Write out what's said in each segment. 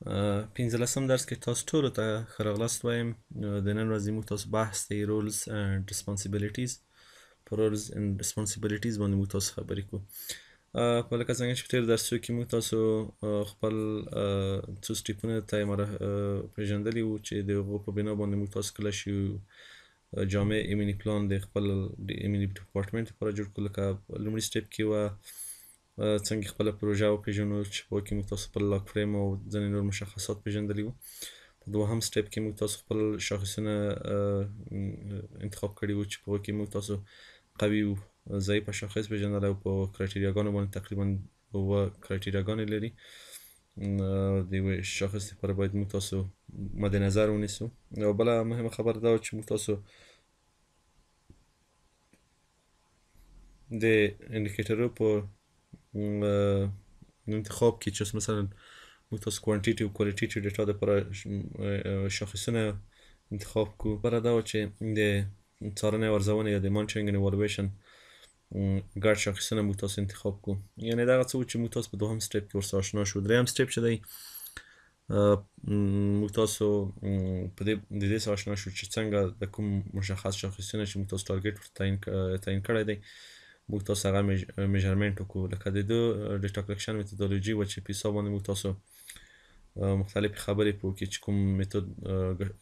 15 درس کې تاسو ټولو ته ښه راغلاست وایم. د نن ورځې موږ تاسو بحث دی رولز اینډ ریسپانسیبلیټیز. په رولز اینډ ریسپانسیبلیټیز باندې موږ تاسو خبرې کوو. په لکه څنګه چې په تېرو درسونو کې موږ تاسو خپل څو سټیپونه ته پېژندلي وو چې د هغو په بنا باندې موږ تاسو کله شي جامع ایمني پلان د خپل د ایمني ډپارټمنټ لپاره جوړ کړو. لکه لومړي سټیپ کې وه څنګه خپله پروژه وپېژنو چې په هغې کې موږ تاسو خپل لاک فریم او ځینې نور مشخصات پېژندلي وو. په دوهم سټیپ کې موږ تاسو خپل شاخصونه انتخاب کړي وو چې په هغو کې موږ تاسو قوي و ضعیفه شاخص پېژندلی او په کرایټریاګانو باندې تقریبا 9 کرایټریاګانې لري. د یوې شاخص لپاره باید موږ تاسو مد نظر ونیسو. او بله مهمه خبره دا وه چې موږ تاسو د انډیکیټرو په انتخاب کې چې مثلا موږ تاسو کوانټیټي او کوالیټیټي ډیټا دپاره شاخصونه انتخاب کړو. بله دا وه چې د څارنې او ارزونې یا د مانیټرینګ اینډ ایوالویشن ګډ شاخصونه موږ تاسو انتخاب کړو. یعنې دغه څه وو چې موږ تاسو په دوهم سټیپ کې ورسره اشنا شو. دریم سټیپ چې دی موږ تاسو په دې سره اشنا شو چې څنګه د کوم مشخص شاخصونه چې موږ تاسو ټارګټ ورته تعیین کړی دی موږ تاسو هغه میژرمنټ وکړو. لکه د دو ډیټا کلکشن میتودولوژي وه چې په حساب باندې موږ تاسو مختلفې خبرې پوه کړي چې کوم میتود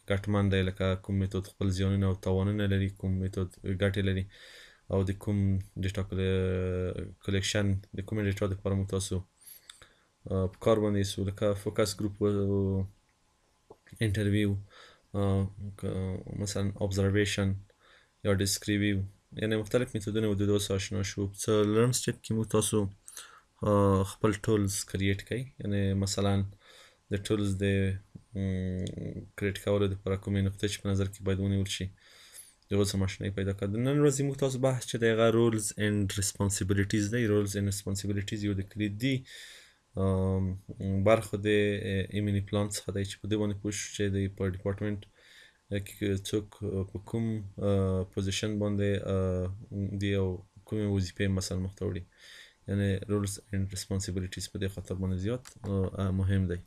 ګټمن دی، لکه کوم میتود خپل زیانونه او تاوانونه لري، کوم میتود ګټې لري او د کوم ډیټا کلکشن د کومې ډیټا دپاره موږ تاسو په کار باندې ایسو. لکه فوکس ګروپ انټرویو مثلا ابزرویشن یا ډسکریویو، یعنې مختلف میتودونه و د دو سره اشنا شو. څلورم سټیپ کې موږ تاسو خپل ټولز کریټ کړئ، یعنې مثلا د ټولز د کریټ کولو دپاره کومې نقطې چې په نظر کې باید ونیول شي د هغو څخه ماشینۍ پیدا کړه. د نن ورځې موږ تاسو بحث چې دی هغه رولز اینډ ریسپانسیبلیټیز دی. رولز اینډ ریسپانسیبلیټیز یو د کلیدي برخو د ایمني پلان څخه دی چې په دې باندې پوه شو چې د په ډپارټمنټ کې څوک په کوم پوزیشن باندې دی او کومې وظیفې مثلا مخته وړي. یعنې رولز اینډ ریسپانسیبلیټیز په دې خاطر باندې زیات مهم دی.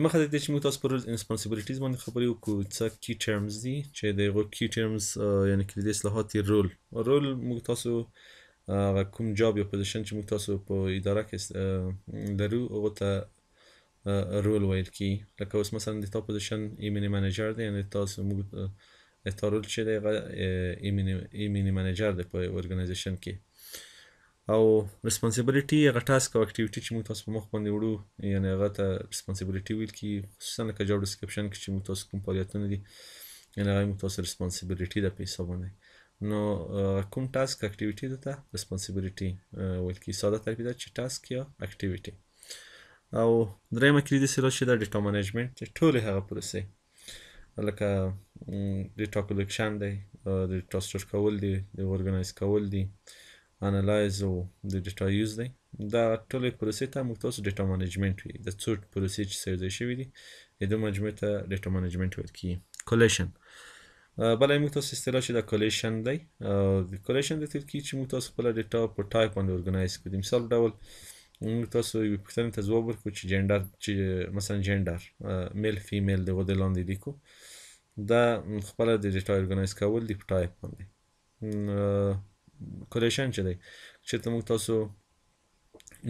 مخه د دې چې موږ تاسو په رولز اینډ ریسپانسیبلیټیز باندې خبرې وکړو، څه کی ټرمز دي چې د هغو کی ټرمز یعنې کلیدي اصطلاحات یې رول موږ تاسو هغه کوم جاب یا پوزیشن چې موږ تاسو په اداره کې لرو هغو ته رول ویل کېږي. لکه اوس مثلا د تا پوزیشن ایمني منیجر دی، یعنې تاسو موږ تا رول چې دی هغه ایمني منیجر دی په ارګنایزیشن کې. او ریسپانسیبلیټي هغه ټاسک او اکټیویټي چې موږ تاسو په مخ باندې وړو یعنې هغه ته ریسپانسیبلیټي ویل کېږي. خصوصا لکه جاب ډسکرپشن کې چې موږ تاسو کوم فعالیتونه دي یعنې هغه موږ تاسو ریسپانسیبلیټي ده په حساب باندې. نو کوم ټاسک اکټیویټي ده ته ریسپانسیبلیټي ویل کېږي. ساده تعریف ده چې ټاسک یا اکټیویټي. او دریمه کلیدي اصطلاح چې ده ډیټا منیجمنټ، چې ټولې هغه پروسې لکه ډیټا کلکشن دی، د ډیټا سټور کول دي، د ارګنایز کول دي، انالایز او د ډیټا یوز دی. دا ټولې پروسې ته موږ تاسو ډیټا منیجمنټ وایي. د څو پروسې چې سره یوځای شوي دي د دې مجموعې ته ډیټا منیجمنټ ویل کېږي. کولیشن بله موږ تاسو اصطلاح چې د کولیشن دی، د کولیشن د تل کېږي چې موږ تاسو خپله ډیټا په ټایپ باندې ارګنایز کړو. د مثال ډول موږ تاسو یوې پوښتنې ته ځواب ورکړو چې جنډر چې مثلا جنډر میل فیمیل د هغو د لاندې لیکو. دا خپله د ډیټا ارګنایز کول دي په ټایپ باندې. کولیشن چې دی چېرته موږ تاسو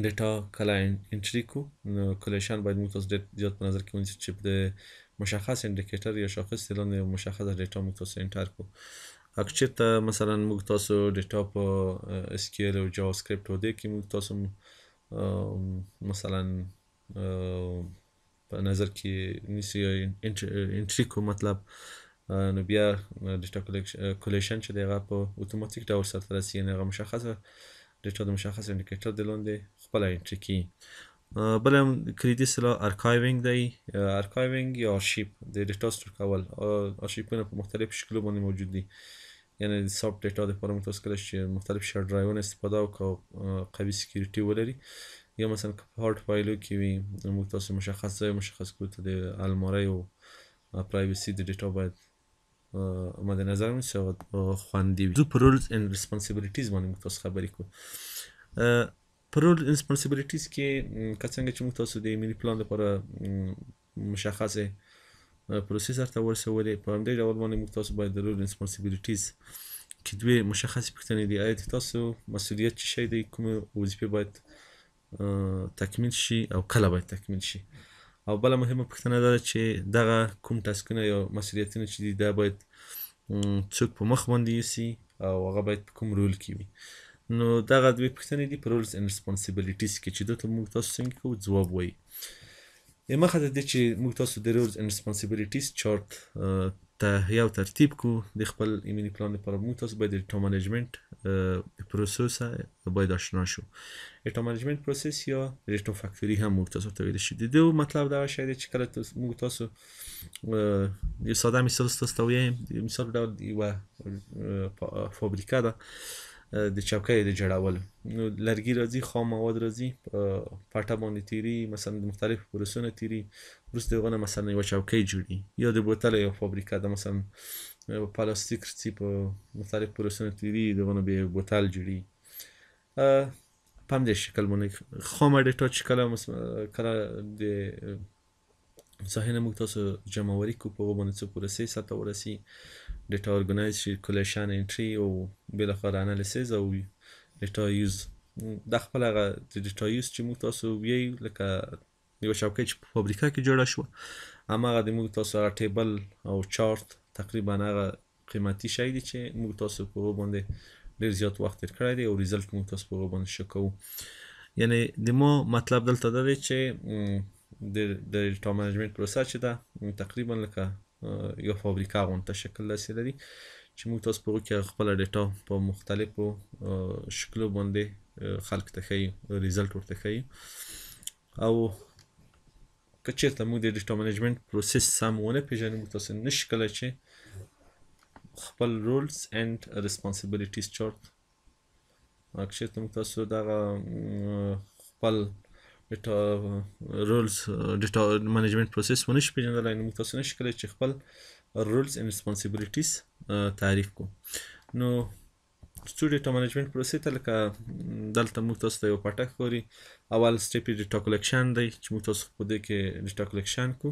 ډیټا کله انټري کړو نو کولیشن باید موږ تاسو ډېر زیات په نظر کې ونیسو چې د مشخص انډیکیټر یا شاخص د لاندې مشخصه ډیټا موږ تاسو انټر کړو. که چېرته مثلا موږ تاسو ډیټا په اس کیو ال او جاوا سکرپټ او دې کې موږ تاسو مثلا په نظر کې نیسو یا انټري کړو مطلب، نو بیا ډیټا کولیشن چې دی هغه په اتوماتیک ډول سرته رسي، یعنې هغه مشخصه ډیټا د مشخص انډیکیټر د لاندې خپله انټري کېږي. بله کلیدي اصطلاح ارکایوینګ دی. ارکایوینګ یا آرشیف د ډیټا سټور کول. آرشیفونه په مختلفو شکلو باندې موجود دي، یعنې د سافت ډیټا دپاره موږ تاسو کله چې مختلف شیر ډرایوونه استفاده وکړو قوي سکیورټي ولري، یا مثلا که په هارډ فایلو کې وي موږ تاسو مشخص ځای مشخص کړو ته د المارۍ او پرایوسي د ډیټا باید مد نظر ونیسو او خوندي وي. زه په رولز اینډ ریسپانسیبلیټیز باندې موږ تاسو خبرې کوو. په رول ریسپانسیبلیټیز کې که څنګه چې موږ تاسو د ملي پلان لپاره مشخصه پروسې سرته ورسولې، په همدې ډول باندې موږ تاسو باید د رول ریسپانسیبلیټیز کې دوې مشخصې پوښتنې دي. آیا تاسو مسؤلیت څه شی دی، کومې وظیفې باید تکمیل شي او کله باید تکمیل شي. او بله مهمه پوښتنه دا ده چې دغه کوم ټاسکونه یا مسؤلیتونه چې دي دا باید څوک په مخ باندې یوسي او هغه باید په کوم رول کې وي. نو دغه دوې پوښتنې دي په رولز اینډ ریسپانسیبلیټیز کې چې دلته موږ تاسو څنګه کوو ځواب وایي. مخه د دې چې موږ تاسو د رولز اینډ ریسپانسیبلیټیز چارت ته یو ترتیب کو د خپل ایمني پلان لپاره موږ تاسو باید د ډیټا منیجمنت پروسس باید آشنا شو. ډیټا منیجمنت پروسس یا ډیټا فکتوري هم موږ تاسو ته ویل شي. د دې مطلب دا شی دی چې کله موږ تاسو یو ساده مثال تاسو ته وایم، مثال ډول یوه فابریکه ده د چوکۍ د جوړولو. نو لرګي راځي، خام مواد راځي، پټه باندې تیري، مثلا د مختلفو پروسونو تیري، وروسته د هغه نه مثلا یوه چوکۍ جوړي. یا د بوتل یو فابریکه ده، مثلا پلاستیک راځي، په مختلفو پروسونو تیري، د هغه نه بیا بوتل جوړي. په همدې شکل باندې خامه ډیټا چې کله د ساحې نه موږ تاسو جمعوري کو، په هغو باندې څه پروسې سرته ورسي، ډیټا ارګنایز شي، کولیشن، انټري او بالاخره انالیسیز او ډیټا یوز. دا خپل هغه د ډیټا یوز چې موږ تاسو ویو، لکه یوه چوکۍ چې په فابریکه کې جوړه شوه، هماغه د موږ تاسو هغه ټیبل او چارت تقریبا هغه قیمتي شی دی چې موږ تاسو په هغو باندې ډېر زیات وخت تېر کړی دی او ریزلټ موږ تاسو په هغو باندې ښه کوو. یعنې د ما مطلب دلته دا دی چې د ډیټا منیجمنت پروسه چې ده تقریبا لکه یو فابریکه غونته شکل داسې لري چې موږ تاسو په هغو کې خپله ډیټا په مختلفو شکلو باندې خلق ته ښیو، ریزلټ ورته ښیو. او که چېرته موږ د ډیټا منیجمنت پروسس سم ونه پېژنو، موږ تاسو نشي کولی چې خپل رولز اینډ ریسپانسیبلیټیز چارت، که چېرته موږ تاسو دغه خپل ډیټا رولز ډیټا منیجمنت پروسس ونه شي پېژندلی، نو موږ تاسو نشي کولی چې خپل رولز اینډ ریسپانسیبلیټیز تعریف کړو. نو څو ډیټا منیجمنت پروسې ته، لکه دلته موږ تاسو ته یو پټه ښکاري. اول سټیپ یې ډیټا کلیکشن دی چې موږ تاسو په دې کې ډیټا کلیکشن کو.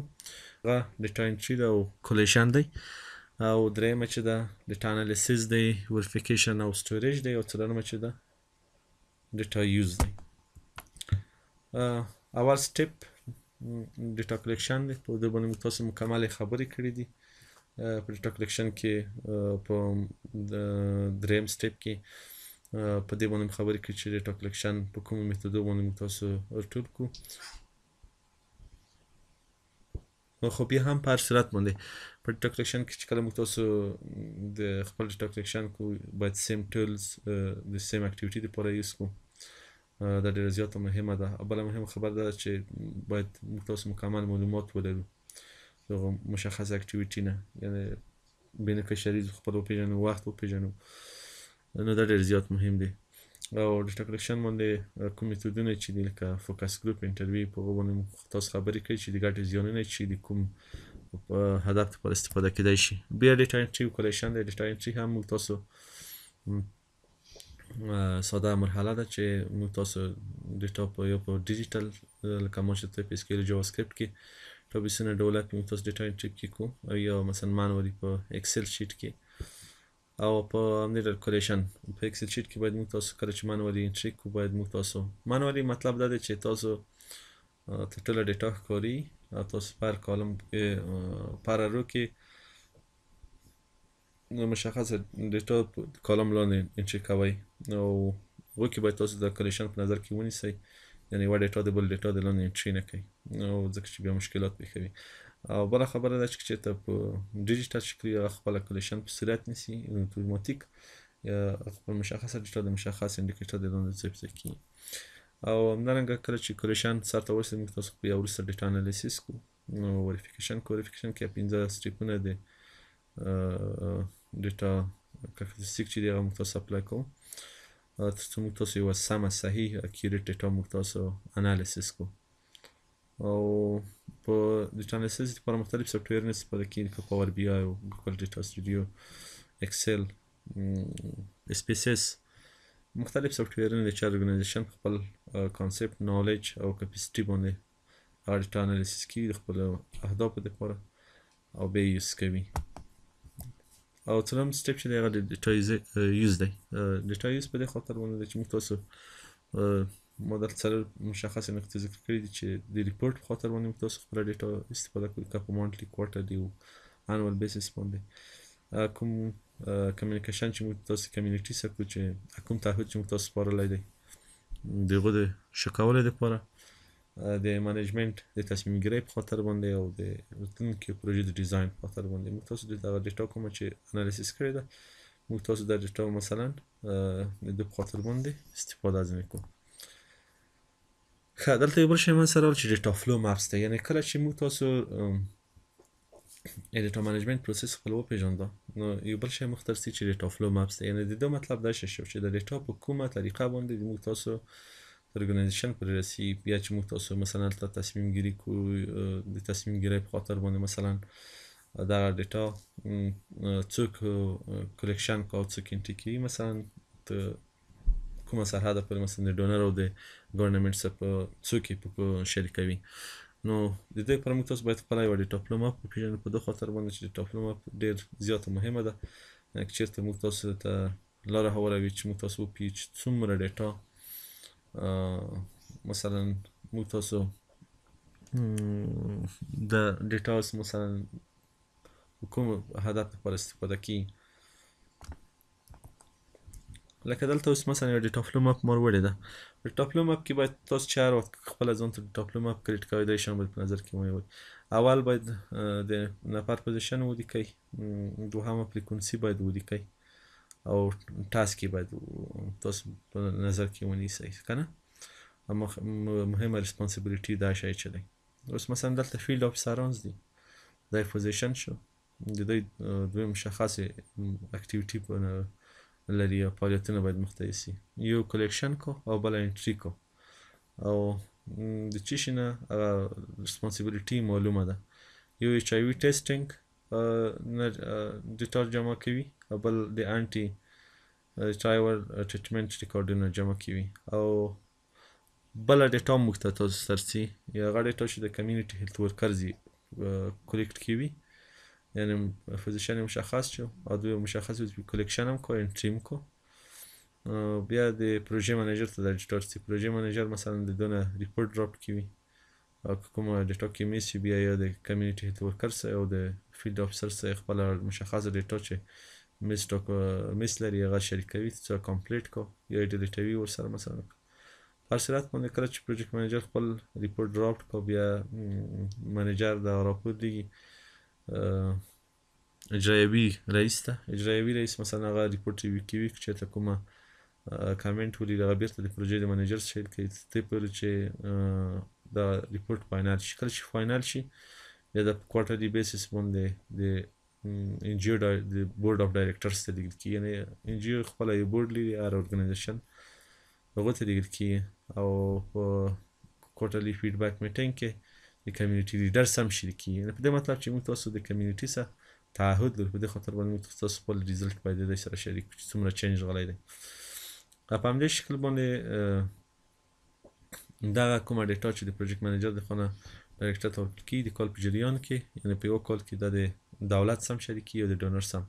هغه ډیټا انټري ده او کولیشن دی. او درېیمه چې ده ډیټا انالیسیز دی، وریفیکیشن او سټوریج دی. او څلورمه چې ده ډیټا یوز دی. اول سټیپ ډیټا کلیکشن دی، په دې باندې موږ تاسو مکملې خبرې کړي دي. په ډیټا کلیکشن کې په درېیم سټیپ کې په دې باندې خبرې کړي چې ډیټا کلیکشن په کومو میتودو باندې موږ تاسو ټول کړو. خو بیا هم په هر صورت باندې په ډیټا کلیکشن کې چې کله موږ تاسو د خپل ډیټا کلیکشن کو، باید سیم ټولز د سیم اکټیویټي دپاره یوز کړو. دا ډېره زیاته مهمه ده. بله مهمه خبره دا ده چې باید موږ تاسو مکمل معلومات ولرو دغه مشخص اکټیویټي نه، یعنې بینیفیشریز خپل وپېژنو، وخت وپېژنو. نو دا ډېر زیات مهم دی. او ډیټا کلیکشن باندې کوم میتودونه چې دي، لکه فوکس ګروپ، انټرویو، په هغو باندې تاسو خبرې کوي چې د ګټې زیانونه چې د کوم هدف لپاره استفاده کېدای شي. بیا ډیټا انټري او کولیشن دی. ډیټا انټري هم موږ تاسو ساده مرحله ده چې موږ تاسو ډیټا په یو په ډیجیټل، لکه ما چې ته په اسکیل جاوا سکرپټ کې ټابیسونه ډولپ موږ تاسو ډیټا انټري کې کو، او یا مثلا مانولي په اکسل شیټ کې. او په همدې ډول کولیشن په اکسل شیټ کې باید موږ تاسو کله چې مانولي انټري کو، باید موږ تاسو مانولي، مطلب دا دی چې تاسو ته ټوله ډیټا ښکاري او تاسو پر کالم کې پر رو کې مشخصه ډیټا کالم لاندې انټري کوئ، او هغو کې باید تاسو د کولیشن په نظر کې ونیسئ، یعنې یوه ډیټا د بل ډیټا د لاندې انټري نه کوئ، او ځکه چې بیا مشکلات پېښوي. او بله خبره دا چې چېرته په ډیجیټل شکل یا خپله کولیشن په صورت نیسي اتوماتیک، یا خپل مشخصه ډیټا د مشخص انډیکیټر د لاندې ځای په ځای کېږي. او همدارنګه کله چې کولیشن سرته ورسېږي، موږ تاسو بیا وروسته ډیټا انالیسیس کو، وریفیکیشن کو. وریفیکیشن کې 15 سټیپونه د ډیټا کاراکتریستیک چې دی هغه موږ تاسو اپلای کوو، تر څو موږ تاسو یوه سمه، صحیح، اکیوریټ ډیټا موږ تاسو انالیسیس کو. او په ډیټا انالیسیس لپاره مختلف سافټویرونه استفاده کېږي، لکه پاور بي آی او ګوګل ډیټا سټوډیو، اکسل، SPSS، مختلف سافټویرونه دي چې هر ارګنایزیشن خپل کانسپټ نالج او کپاسټي باندې هغه ډیټا انالیسیس کوي د خپلو اهدافو دپاره او بیا یې یوز کوي. او څلورم سټپ چې دی هغه د ډیټا یوز دی. ډیټا یوز په دې خاطر باندې دی چې موږ تاسو ما دلته څلور مشخصې نقطې ذکر کړي دي چې د ریپورټ په خاطر باندې موږ تاسو خپله ډیټا استفاده کوو که په مانټلي کوارټرلي او انوال بیسس باندې. کوم کمیونیکیشن چې موږ تاسو کمیونټي سره کوو چې کوم تعهد چې موږ تاسو سپارلی دی د هغو د ښه کولو دپاره، د منیجمنت د تصمیم گیرۍ په خاطر باندې او د راتلونکي پروژې د ډیزاین په خاطر باندې موږ تاسو دغه ډیټا کومه چې انالیسیس کړې ده موږ تاسو دا ډیټا مثلا د دې په خاطر باندې استفاده ځینې کوو. ښه دلته یو بل شی منځته راغلی چې ډیټا فلو مپس دی. یعنې کله چې موږ تاسو ډیټا منیجمنت پروسس خپل وپېژانده نو یو بل شی مخ ته رسي چې ډیټا فلو مپس دی. یعنې د دې مطلب دا شی شو چې د ډیټا په کومه طریقه باندې موږ تاسو ارګنایزیشن پرې رسي، بیا چې موږ تاسو مثلا دلته تصمیم گیري کوو د تصمیم گیرۍ په خاطر باندې مثلا دغه ډیټا څوک کلیکشن کوي او څوک انټري کوي، مثلا کومه سرحده پورې مثلا د ډونر او د ګورنمنټ سره څوک یې په شریکوي. نو د دې لپاره موږ تاسو باید خپله یوه ډیټا فلو مپ وپېژنو په دې خاطر باندې چې ډیټا فلو مپ ډېر زیاته مهمه ده. که چېرته موږ تاسو ته لاره هواروي چې موږ تاسو وپوهیږو چې څومره ډیټا مثلا موږ تاسو د ډیټا مثلا کوم هدف لپاره استفاده کیږي. لکه دلته اوس مثلا یو ډیټا فلو مپ ما وړې ده. ډیټا فلو مپ کې باید تاسو چې هر وخت خپله ځان ته ډیټا فلو مپ کریټ کوئ دا شیان باید په نظر کې ونیوئ. اول باید د نفر پوزیشن ولیکئ، دوهمه فریکونسي باید ولیکئ او ټاسک یې باید تاسو په نظر کې ونیسئ که نه. مهمه ریسپانسیبلیټي دا شی چې دی. اوس مثلا دلته فیلډ افیسران دي، دا یې پوزیشن شو، د دوی دوی مشخصې اکټیویټي لري او فعالیتونه باید مخته یوسي. یو کلیکشن کو او بله انټري کو او د څه شي نه هغه ریسپانسیبلیټي معلومه ده. یو ایچ آی وي ټیسټینګ ډیټا جمع کوي او بل د انټي ټرایور ټریټمنټ ریکارډونه جمع کوي او بله ډیټا موږ ته تاسو سرسي یا هغه ډیټا چې د کمیونټي هیلث ورکرز یې کلیکټ کوي، یعنې پوزیشن یې مشخص شو او دوی مشخص کلیکشن هم کو انټري هم کو. بیا د پروژې منیجر ته دا ډیټا رسي. پروژې منیجر مثلا د دونه ریپورټ ډراپټ کوي او که کومه ډیټا کې میس وي بیا یا د کمیونټي هیلث ورکر سره او د فیلډ افیسر سره خپله مشخصه ډیټا چې میس لري هغه شریکوي څه کمپلیټ کو یا یې ډیلیټوي ورسره مثلا. په هر صورت باندې کله چې پروجیکټ منیجر خپل ریپورټ ډراپټ کو بیا منیجر دا راپور لیږي اجرایوي رئیس ته. اجرایوي رئیس مثلا هغه ریپورټ ریویو کوي، که چېرته کومه کامنټ ولري هغه بیرته د پروژې د منیجر سره شیر کوي تر دې پورې چې دا ریپورټ فاینل شي. کله چې فاینل شي بیا د کوارټرلي بیسس باندې د ان جی او د بورډ اف ډایرکټرز ته لیږل کېږي. یعنې ان جی او خپله یو بورډ لري هر ارګنایزیشن هغو ته لیږل کېږي او په کوارټرلي فیډبیک میټینګ کې د کمیونټي لیډرز هم شریک کېږي. یعنې په دې مطلب چې موږ تاسو د کمیونټي سره تعهد لرو، په دې خاطر باندې موږ تاسو خپل ریزلټ باید د دوی سره شریک کړو چې څومره چینج راغلی دی. په همدې شکل باندې دغه کومه ډیټا چې د پروجیکټ منیجر د خوا نه ډایرکټر ته ورکړل کېږي د کال په جریان کې، یعنې په یو کال کې دا د دولت سم شریک کېږي او د ډونر سم.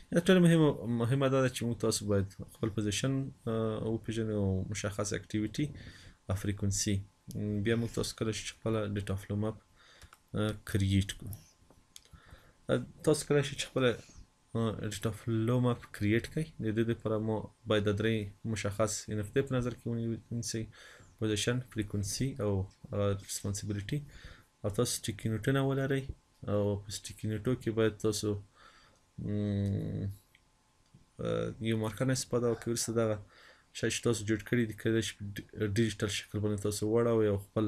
یعنې ټوله مهمه دا ده چې موږ تاسو باید خپل پوزیشن وپېژنو او مشخص اکټیویټي او فریکونسي. بیا موږ تاسو کله چې خپله ډیټا فلو مپ کریټ کړو. تاسو کله چې خپله ډیټا فلو مپ کریټ کړئ د دې دپاره مو باید د درې مشخص نقطې په نظر کې ونیسئ: پوزیشن، فریکونسي او ریسپانسیبلیټي. او تاسو سټیکي نوټونه ولرئ او په سټیکي نوټو کې باید تاسو یو مارکر نه استفاده وکړئ. وروسته دغه شی چې تاسو جوړ کړي دي کیدای شي په ډیجیټل شکل باندې تاسو واړوئ او خپل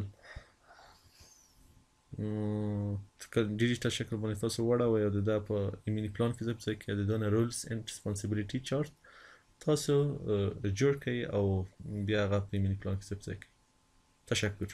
ډیجیټل شکل باندې تاسو واړوئ او د دا په ایمني پلان کې ځای کړئ. د دونه رولز اینډ ریسپانسیبلیټي چارت تاسو جوړ کړئ او بیا هغه په ایمني پلان کې ځای کړئ. تشکر.